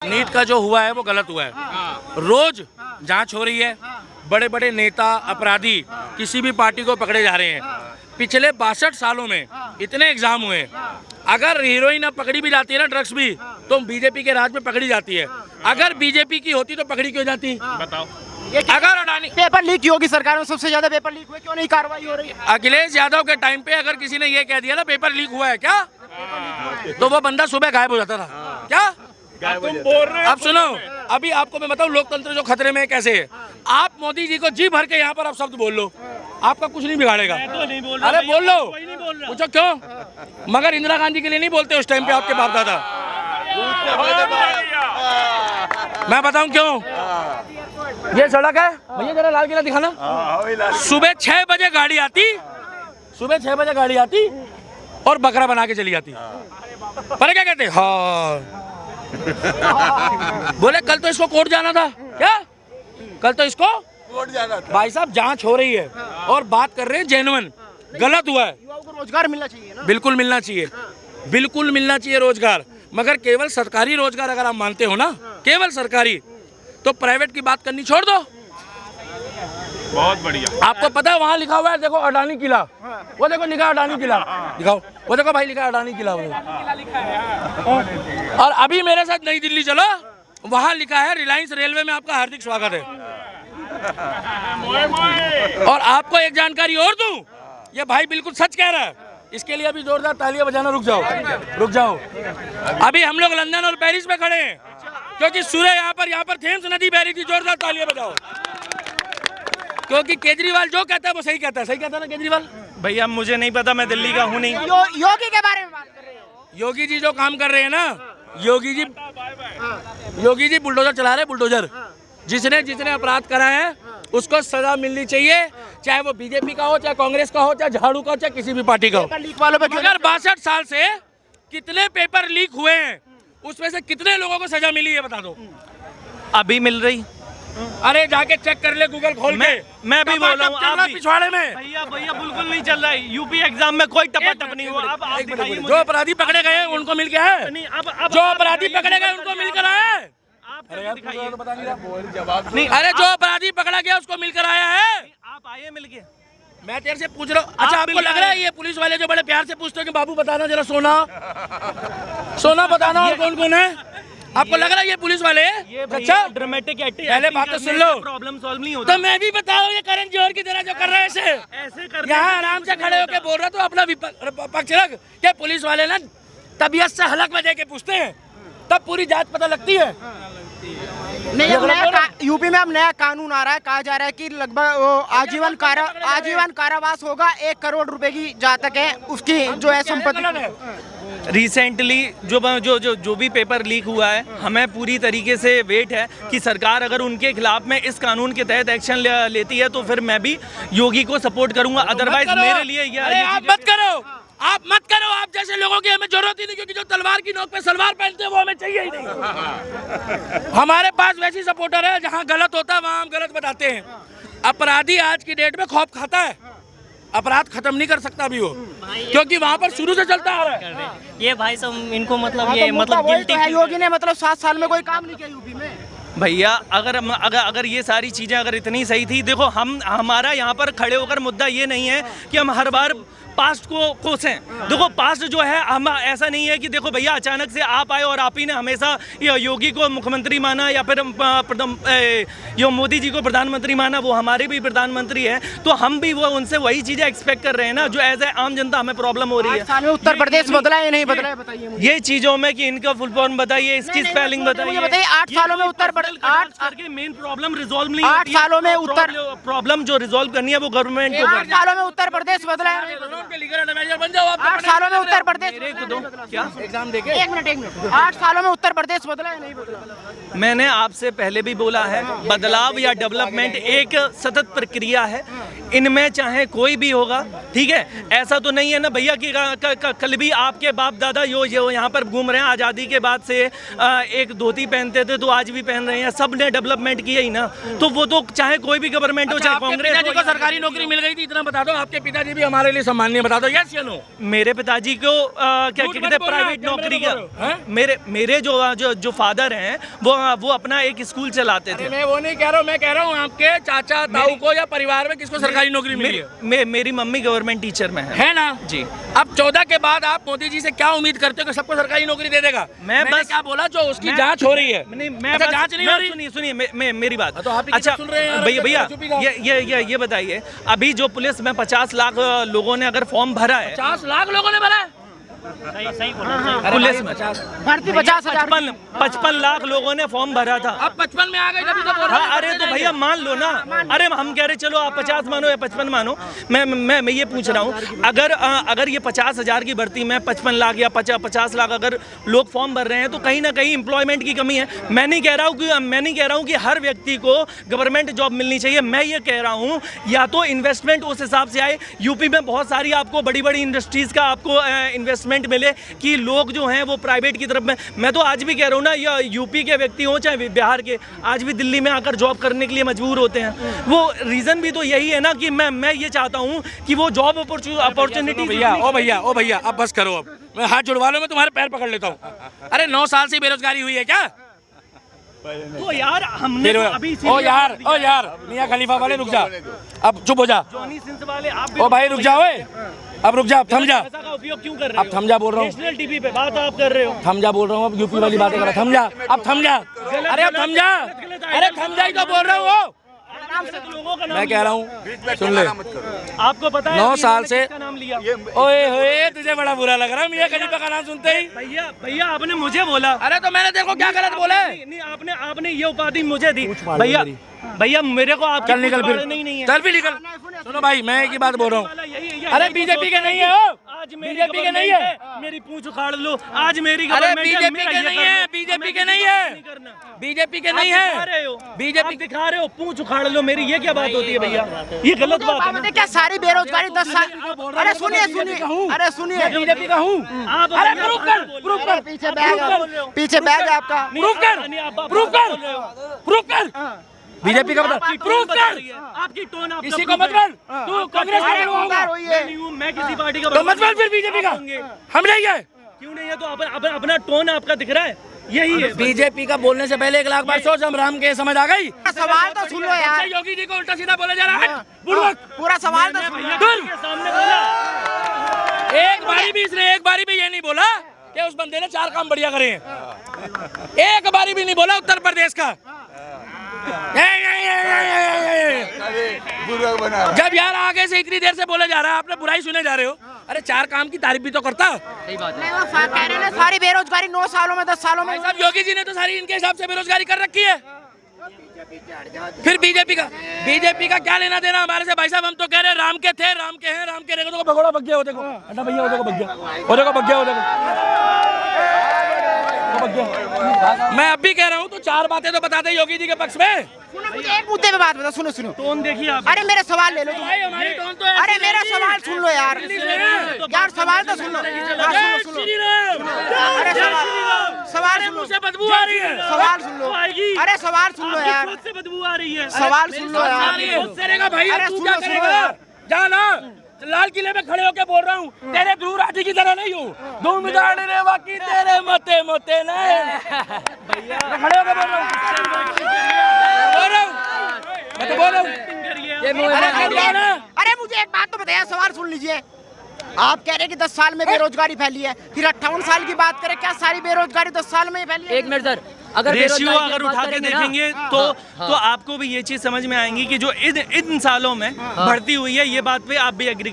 NEET का जो हुआ है वो गलत हुआ है। रोज जांच हो रही है, बड़े बड़े नेता अपराधी किसी भी पार्टी को पकड़े जा रहे हैं। पिछले 62 सालों में इतने एग्जाम हुए, अगर हीरोइन अब पकड़ी भी जाती है ना, ड्रग्स भी, तो बीजेपी के राज में पकड़ी जाती है। अगर बीजेपी की होती तो पकड़ी क्यों जाती? बताओ। अगर अडानी पेपर लीक की होगी सरकार में, सबसे ज्यादा पेपर लीक हुए, क्यों नहीं कार्रवाई हो रही? अखिलेश यादव के टाइम पे अगर किसी ने ये कह दिया ना पेपर लीक हुआ है क्या, तो वो बंदा सुबह गायब हो जाता था। क्या तुम बोल रहे हो? अब सुनो, अभी आपको मैं बताऊं लोकतंत्र जो खतरे में है कैसे है। आप मोदी जी को जी भर के यहाँ पर आप शब्द बोल लो, आपका कुछ नहीं बिगाड़ेगा। तो नहीं बोल रहा, अरे बोल लो, नहीं बोल रहा। पूछो क्यों? मगर इंदिरा गांधी के लिए नहीं बोलते उस टाइम पे आपके बाप दादा। मैं बताऊं क्यों? ये सड़क है भैया, जरा लाल किला दिखाना। सुबह 6 बजे गाड़ी आती, सुबह 6 बजे गाड़ी आती और बकरा बना के चली जाती। पर क्या कहते? हाँ बोले कल तो इसको कोर्ट जाना था। क्या कल तो इसको कोर्ट जाना था? भाई साहब जांच हो रही है और बात कर रहे हैं जेन्युइन। गलत हुआ है। युवाओं को रोजगार मिलना चाहिए ना? बिल्कुल मिलना चाहिए, बिल्कुल मिलना चाहिए रोजगार, मगर केवल सरकारी रोजगार अगर आप मानते हो ना, केवल सरकारी, तो प्राइवेट की बात करनी छोड़ दो। बहुत बढ़िया। आपको पता है वहाँ लिखा हुआ है, देखो अडानी किला, वो देखो लिखा है अडानी किला, दिखाओ वो देखो भाई लिखा है अडानी किला। और अभी मेरे साथ नई दिल्ली चलो, वहाँ लिखा है रिलायंस रेलवे में आपका हार्दिक स्वागत है। और आपको एक जानकारी और दूं, ये भाई बिल्कुल सच कह रहा है, इसके लिए अभी जोरदार तालियां बजाना। रुक जाओ रुक जाओ, अभी हम लोग लंदन और पेरिस में खड़े हैं क्योंकि सूर्य यहाँ पर थेम्स नदी बह रही थी। जोरदार तालियां बजाओ, क्योंकि केजरीवाल जो कहता है वो सही कहता है। सही कहता है ना केजरीवाल? भैया मुझे नहीं पता, मैं दिल्ली का हूँ नहीं। योगी के बारे में बात कर रहे हैं। योगी जी जो काम कर रहे हैं ना, योगी जी बुलडोजर चला रहे, बुलडोजर। जिसने जिसने अपराध करा है उसको सजा मिलनी चाहिए, चाहे वो बीजेपी का हो, चाहे कांग्रेस का हो, चाहे झाड़ू का हो, चाहे किसी भी पार्टी का हो। पेपर लीक वालों पे क्यों? मगर 62 साल से कितने पेपर लीक हुए हैं, उसमें से कितने लोगों को सजा मिली है बता दो? अभी मिल रही। अरे जाके चेक कर ले गूगल खोल के। मैं भी बोल रहा हूँ, आप भी पिछवाड़े में। भैया बिल्कुल नहीं चल रहा है। यूपी एग्जाम में कोई टप नहीं हुआ। अब आप दिखाइए जो मुझे। अपराधी पकड़े गए उनको मिल गया है? नहीं, अब जो अपराधी पकड़े गए उनको मिलकर आया है? आप दिखाइए। नहीं, अरे जो अपराधी पकड़ा गया उसको मिलकर आया है? आप आइए मिल के। मैं तेरे से पूछ रहा हूँ। अच्छा आपको लग रहा है ये पुलिस वाले जो बड़े प्यार से पूछते हैं कि बाबू बताना जरा सोना बताना और कौन कौन है? आपको लग रहा है ये पुलिस वाले? अच्छा ड्रामेटिक पहले बात तो सुन लो, प्रॉब्लम सॉल्व नहीं होता। तो मैं भी बता रहा हूँ ये करण जौहर की तरह जो कर रहे हैं ऐसे कर यहाँ आराम से खड़े होके बोल रहा तो अपना पक्ष रख। क्या पुलिस वाले ना तबीयत से हलक में देके पूछते हैं, तब पूरी जांच पता लगती है। नहीं, अब नया यूपी में अब नया कानून आ रहा है, कहा जा रहा है कि लगभग आजीवन कारावास होगा। 1 करोड़ रुपए की जहाँ तक है उसकी जो है संपत्ति। रिसेंटली जो भी पेपर लीक हुआ है, हमें पूरी तरीके से वेट है कि सरकार अगर उनके खिलाफ में इस कानून के तहत एक्शन लेती है तो फिर मैं भी योगी को सपोर्ट करूंगा। अदरवाइज मेरे लिए आप मत करो। आप जैसे लोगों की हमें जरूरत ही नहीं, क्योंकि जो तलवार की नोक पे सलवार पहनते हैं वो हमें चाहिए ही नहीं। हमारे पास वैसी सपोर्टर है, जहाँ गलत होता है वहाँ हम गलत बताते हैं। अपराधी आज की डेट में खौफ खाता है, अपराध खत्म नहीं कर सकता भी वो, क्योंकि वहाँ पर शुरू से चलता आ रहा है। ये भाई सब इनको मतलब ये गिल्टी है। योगी ने मतलब 7 साल में कोई काम नहीं किया यूपी में। भैया अगर ये सारी चीजें अगर इतनी सही थी, देखो हमारा यहाँ पर खड़े होकर मुद्दा ये नहीं है कि हम हर बार पास्ट को कोसें। देखो पास्ट जो है, हम ऐसा नहीं है कि देखो भैया अचानक से आप आए और आप ही ने हमेशा योगी को मुख्यमंत्री माना या फिर मोदी जी को प्रधानमंत्री माना। वो हमारे भी प्रधानमंत्री हैं, तो हम भी वो उनसे वही चीजें एक्सपेक्ट कर रहे हैं ना जो एज ए आम जनता हमें प्रॉब्लम हो रही है। 8 साल में उत्तर प्रदेश बदला है नहीं बदला है बताइए मुझे। ये चीजों में कि इनका फुल फॉर्म बताइए, इसकी स्पेलिंग बताइए। 8 सालों में उत्तर करके मेन प्रॉब्लम रिजॉल्व नहीं 8 सालों में उत्तर प्रॉब्लम जो रिजॉल्व करनी है वो गवर्नमेंट को। 8 सालों में उत्तर प्रदेश बदला है। 8 सालों में उत्तर प्रदेश क्या एग्जाम देके 1 मिनट 8 सालों में उत्तर प्रदेश बदला है नहीं बदला? मैंने आपसे पहले भी बोला है, बदलाव या डेवलपमेंट एक सतत प्रक्रिया है। इनमें चाहे कोई भी होगा, ठीक है। ऐसा तो नहीं है ना भैया कि कल भी आपके बाप दादा यो यहाँ पर घूम रहे हैं, आज़ादी के बाद से एक धोती पहनते थे तो आज भी पहन रहे हैं, सब ने डेवलपमेंट किया ही ना। तो वो तो चाहे कोई भी गवर्नमेंट हो, चाहे कांग्रेस पिताजी को सरकारी नौकरी मिल गई थी, इतना बता दो। आपके पिताजी भी हमारे लिए सम्माननीय, बता दो यस या नो। मेरे पिताजी को क्या कहते हैं प्राइवेट नौकरी का, मेरे जो फादर हैं वो अपना एक स्कूल चलाते थे। मैं वो नहीं कह रहा हूँ, मैं कह रहा हूँ आपके चाचा ताऊ को या परिवार में किसको सरकारी नौकरी मिली है? मेरी मम्मी गवर्नमेंट टीचर में है ना जी। अब 14 के बाद आप मोदी जी से क्या उम्मीद करते हो कि सबको सरकारी नौकरी दे देगा? मैं बस क्या बोला, जो उसकी जांच हो रही है। मैं अच्छा, जांच नहीं हो रही। सुनिए मेरी बात। तो आप अच्छा सुन रहे हैं भैया ये बताइए, अभी जो पुलिस में 50 लाख लोगों ने अगर फॉर्म भरा है, 50 लाख लोगों ने भरा है सही बोला। पुलिस में भर्ती 50,000 55 लाख लोगों ने फॉर्म भरा था। अब 55 में आ गए जब तो बोल रहा हूं। अरे तो भैया मान लो ना, अरे हम कह रहे चलो आप 50 मानो या 55 मानो, मैं ये पूछ रहा हूँ, अगर ये 50,000 की भर्ती में 55 लाख या 50 लाख अगर लोग फॉर्म भर रहे हैं तो कहीं ना कहीं एम्प्लॉयमेंट की कमी है। मैं नहीं कह रहा हूँ कि हर व्यक्ति को गवर्नमेंट जॉब मिलनी चाहिए। मैं ये कह रहा हूँ या तो इन्वेस्टमेंट उस हिसाब से आए, यूपी में बहुत सारी आपको बड़ी बड़ी इंडस्ट्रीज का आपको इन्वेस्टमेंट मिले कि लोग जो हैं वो प्राइवेट की तरफ में। मैं तो आज भी कह रहा हूँ ना, या यूपी के व्यक्ति हो चाहे बिहार के, आज भी दिल्ली में आकर जॉब करने के लिए मजबूर होते हैं। वो रीजन भी तो यही है ना कि मैं ये चाहता हूँ कि वो जॉब अपॉर्चुनिटी। ओ भैया अब बस करो, अब मैं हाथ जुड़वा लो, मैं तुम्हारे पैर पकड़ लेता हूँ। अरे 9 साल से बेरोजगारी हुई है क्या? तो यार हमने तो अभी ओ यार मियां खलीफा वाले रुक जा, अब चुप हो जा। जॉनी सिंस वाले आप ओ भाई रुक जा, ओए अब रुक जा, थम जा। भाषा का उपयोग क्यों कर रहे हो? अब थम जा बोल रहा हूँ, नेशनल टीवी पे बात आप कर रहे हो। थम जा बोल रहा हूँ, अब यूपी वाली बातें कर रहा, थम जा, अब थम जा। अरे अब थम जा, अरे थम जा ही तो बोल रहा हूँ। लोगों का नाम मैं कह रहा हूँ, सुन ले, आपको पता है 9 अभी साल इन्होंने से किसका नाम लिया? ओए होए तुझे बड़ा बुरा लग रहा है मियां खलीफा का नाम सुनते ही। भैया आपने मुझे बोला। अरे तो मैंने देखो क्या गलत बोला है? नहीं आपने ये उपाधि मुझे दी भैया मेरे को आप चल निकल फिर, नहीं है। चल भी निकल। सुनो भाई मैं एक ही बात बोल रहा हूँ, अरे बीजेपी के नहीं है हो, आज बीजेपी के नहीं है, मेरी पूंछ उखाड़ लो। आज मेरी अरे बीजेपी के नहीं है, बीजेपी के नहीं है, बीजेपी के नहीं है, बीजेपी दिखा रहे हो, पूंछ उखाड़ लो मेरी। ये क्या बात होती है भैया? ये गलत बात है ना। क्या सारी बेरोजगारी 10 साल। अरे सुनिए अरे सुनिए, बीजेपी का हूँ। अरे प्रूफ कर, पीछे बैग है आपका, प्रूफ कर बीजेपी का बता, प्रूफ कर। आपकी टोन आप किसी को मत बोल, तू कांग्रेस का होगा, मैं किसी पार्टी का तो मत बोल फिर बीजेपी का। हम नहीं है, क्यों नहीं है? तो अपना टोन आपका दिख रहा है, यही है। बीजेपी का बोलने से पहले 1 लाख बार सोच, हम राम के समझ आ गई। सवाल तो सुन लो यार, योगी जी को उल्टा सीधा बोला जा रहा है। पूरा सवाल तो सुन लो। सामने बोला, एक बारी भी ये नहीं बोला कि उस बंदे ने 4 काम बढ़िया करे हैं। एक बारी भी नहीं बोला उत्तर प्रदेश का। जब यार आगे से इतनी देर से बोले जा रहा है, आपने बुराई सुने जा रहे हो। अरे 4 काम की तारीफ भी तो करता। नहीं वो कह रहे हैं सारी बेरोजगारी 9 सालों में 10 सालों में। सब योगी जी ने तो सारी इनके हिसाब से बेरोजगारी कर रखी है। फिर बीजेपी का क्या लेना देना हमारे से? भाई साहब हम तो कह रहे हैं राम के थे, राम के हैं, राम के रहेंगे। तो भगोड़ा बग गया, वो देखो अड्डा भैया, वो देखो बग गया, वो देखो बग गया, वो देखो। मैं अब भी कह रहा हूँ, तो 4 बातें तो बताते योगी जी के पक्ष में। सुनो मुझे एक मुद्दे पे बात बता, सुनो टोन देखिए आप। अरे मेरा सवाल ले लो तुम। भाई हमारी टोन तो अरे मेरा सवाल सुन लो यार, यार सवाल तो सुन लो। जय श्री राम, अरे सवाल सुन लो, मुझसे बदबू आ रही है। सवाल सुन लो। अरे सवाल सुन लो यार, खुद से बदबू आ रही है। सवाल सुन लो यार। खुद से रहेगा भाई, अरे तू सुनो, क्या सुनो करेगा? यार। जा ना, लाल किले में खड़े होके बोल रहा हूँ, तेरे ध्रुव राठी की तरह नहीं हूँ। धूम रे बाकी तेरे मोते मोते नहीं। खड़े होके बोल रहा हूँ, मैं तो बोल रहा हूँ। अरे मुझे एक बात तो बताया, सवाल सुन लीजिए। आप कह रहे हैं कि 10 साल में बेरोजगारी फैली है, फिर 58 साल की बात करें, क्या सारी बेरोजगारी 10 साल में ही फैली है? एक मिनट सर, अगर रेशियो बेरोजगारी की अगर बात उठा के करेंगे ना, देखेंगे तो आपको भी ये चीज समझ में आएंगी कि जो इन सालों में बढ़ती हुई है, ये बात पे आप भी एग्री